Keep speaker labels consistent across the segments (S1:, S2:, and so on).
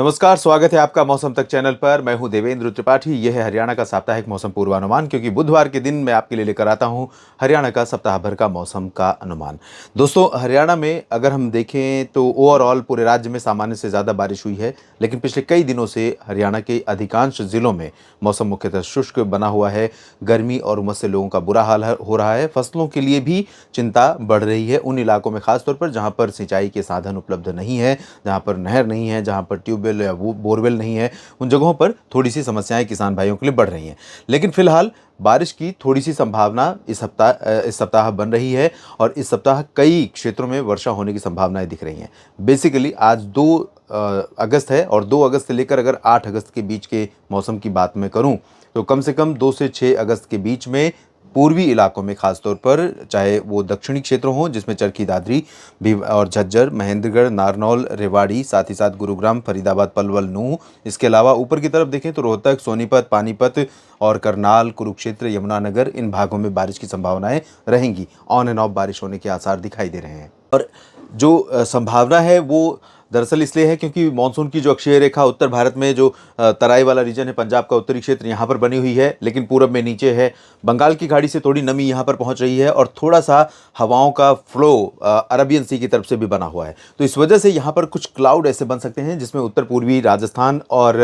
S1: नमस्कार, स्वागत है आपका मौसम तक चैनल पर। मैं हूं देवेंद्र त्रिपाठी। यह है हरियाणा का साप्ताहिक मौसम पूर्वानुमान, क्योंकि बुधवार के दिन मैं आपके लिए लेकर आता हूं हरियाणा का सप्ताह भर का मौसम का अनुमान। दोस्तों, हरियाणा में अगर हम देखें तो ओवरऑल पूरे राज्य में सामान्य से ज़्यादा बारिश हुई है, लेकिन पिछले कई दिनों से हरियाणा के अधिकांश जिलों में मौसम मुख्यतः शुष्क बना हुआ है। गर्मी और उमस से लोगों का बुरा हाल हो रहा है। फसलों के लिए भी चिंता बढ़ रही है उन इलाकों में, खासतौर पर जहाँ पर सिंचाई के साधन उपलब्ध नहीं है, जहाँ पर नहर नहीं है, जहाँ पर ट्यूबवेल या बोरवेल नहीं है। उन जगहों पर थोड़ी सी समस्याएं किसान भाइयों के लिए बढ़ रही हैं। लेकिन फिलहाल बारिश की थोड़ी सी संभावना इस सप्ताह बन रही है, और इस सप्ताह कई क्षेत्रों में वर्षा होने की संभावनाएं दिख रही हैं। बेसिकली आज 2 अगस्त है, और 2 अगस्त से लेकर अगर 8 अगस्त के बीच के मौसम की बात मैं करूं तो कम से कम 2 से 6 अगस्त के बीच में पूर्वी इलाकों में, खासतौर पर चाहे वो दक्षिणी क्षेत्र हों जिसमें चरखी दादरी भी और झज्जर, महेंद्रगढ़, नारनौल, रेवाड़ी, साथ ही साथ गुरुग्राम, फरीदाबाद, पलवल, नूंह, इसके अलावा ऊपर की तरफ देखें तो रोहतक, सोनीपत, पानीपत और करनाल, कुरुक्षेत्र, यमुनानगर, इन भागों में बारिश की संभावनाएं रहेंगी। ऑन एंड ऑफ बारिश होने के आसार दिखाई दे रहे हैं। और जो संभावना है वो दरअसल इसलिए है क्योंकि मानसून की जो अक्षीय रेखा उत्तर भारत में जो तराई वाला रीजन है, पंजाब का उत्तरी क्षेत्र, यहाँ पर बनी हुई है, लेकिन पूरब में नीचे है। बंगाल की खाड़ी से थोड़ी नमी यहाँ पर पहुँच रही है, और थोड़ा सा हवाओं का फ्लो अरबियन सी की तरफ से भी बना हुआ है। तो इस वजह से यहाँ पर कुछ क्लाउड ऐसे बन सकते हैं जिसमें उत्तर पूर्वी राजस्थान और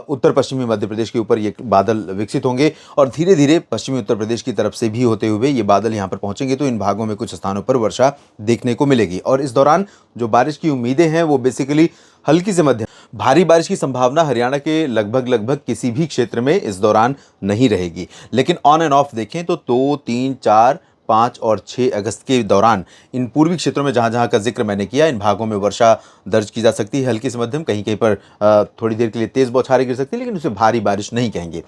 S1: उत्तर पश्चिमी मध्य प्रदेश के ऊपर ये बादल विकसित होंगे, और धीरे धीरे पश्चिमी उत्तर प्रदेश की तरफ से भी होते हुए ये बादल यहाँ पर पहुँचेंगे। तो इन भागों में कुछ स्थानों पर वर्षा देखने को मिलेगी, और इस दौरान जो बारिश की उम्मीदें हैं वो बेसिकली हल्की से मध्यम भारी बारिश की संभावना हरियाणा के लगभग किसी भी क्षेत्र में इस दौरान नहीं रहेगी। लेकिन ऑन एंड ऑफ देखें तो 2, 3, 4, 5 और 6 अगस्त के दौरान इन पूर्वी क्षेत्रों में जहां जहां का जिक्र मैंने किया, इन भागों में वर्षा दर्ज की जा सकती है, हल्की से मध्यम, कहीं कहीं पर थोड़ी देर के लिए तेज बौछारें गिर सकती है, लेकिन उसे भारी बारिश नहीं कहेंगे।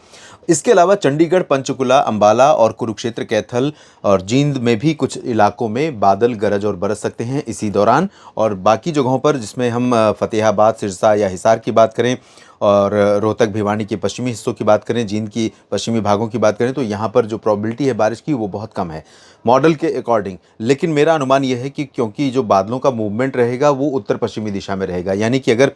S1: इसके अलावा चंडीगढ़, पंचकुला, अंबाला और कुरुक्षेत्र, कैथल और जींद में भी कुछ इलाकों में बादल गरज और बरस सकते हैं इसी दौरान। और बाकी जगहों पर, जिसमें हम फतेहाबाद, सिरसा या हिसार की बात करें, और रोहतक, भिवानी के पश्चिमी हिस्सों की बात करें, जींद की पश्चिमी भागों की बात करें, तो यहाँ पर जो प्रोबेबिलिटी है बारिश की वो बहुत कम है मॉडल के अकॉर्डिंग। लेकिन मेरा अनुमान यह है कि क्योंकि जो बादलों का मूवमेंट रहेगा वो उत्तर पश्चिमी दिशा में रहेगा, यानी कि अगर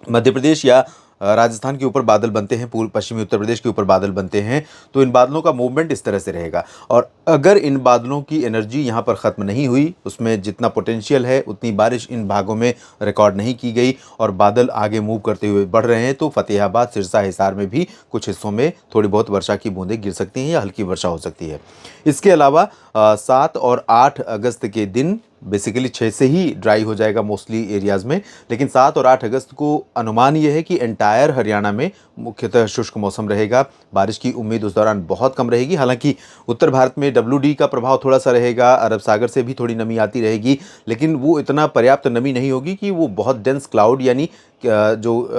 S1: मध्य प्रदेश या राजस्थान के ऊपर बादल बनते हैं, पूर्व पश्चिमी उत्तर प्रदेश के ऊपर बादल बनते हैं, तो इन बादलों का मूवमेंट इस तरह से रहेगा। और अगर इन बादलों की एनर्जी यहाँ पर ख़त्म नहीं हुई, उसमें जितना पोटेंशियल है उतनी बारिश इन भागों में रिकॉर्ड नहीं की गई, और बादल आगे मूव करते हुए बढ़ रहे हैं, तो फतेहाबाद, सिरसा, हिसार में भी कुछ हिस्सों में थोड़ी बहुत वर्षा की बूंदें गिर सकती हैं या हल्की वर्षा हो सकती है। इसके अलावा 7 और 8 अगस्त के दिन बेसिकली 6 से ही ड्राई हो जाएगा मोस्टली एरियाज़ में, लेकिन 7 और 8 अगस्त को अनुमान ये है कि एंटायर हरियाणा में मुख्यतः शुष्क मौसम रहेगा। बारिश की उम्मीद उस दौरान बहुत कम रहेगी। हालांकि उत्तर भारत में WD का प्रभाव थोड़ा सा रहेगा, अरब सागर से भी थोड़ी नमी आती रहेगी, लेकिन वो इतना पर्याप्त नमी नहीं होगी कि वो बहुत डेंस क्लाउड यानी जो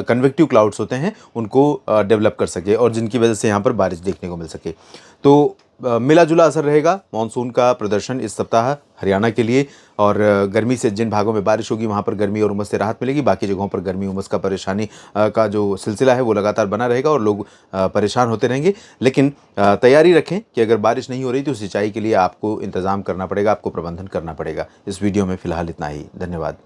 S1: कन्वेक्टिव क्लाउड्स होते हैं उनको डेवलप कर सके, और जिनकी वजह से यहाँ पर बारिश देखने को मिल सके। तो मिला जुला असर रहेगा मानसून का प्रदर्शन इस सप्ताह हरियाणा के लिए, और गर्मी से जिन भागों में बारिश होगी वहाँ पर गर्मी और उमस से राहत मिलेगी। बाकी जगहों पर गर्मी उमस का परेशानी का जो सिलसिला है वो लगातार बना रहेगा, और लोग परेशान होते रहेंगे। लेकिन तैयारी रखें कि अगर बारिश नहीं हो रही तो सिंचाई के लिए आपको इंतज़ाम करना पड़ेगा, आपको प्रबंधन करना पड़ेगा। इस वीडियो में फ़िलहाल इतना ही। धन्यवाद।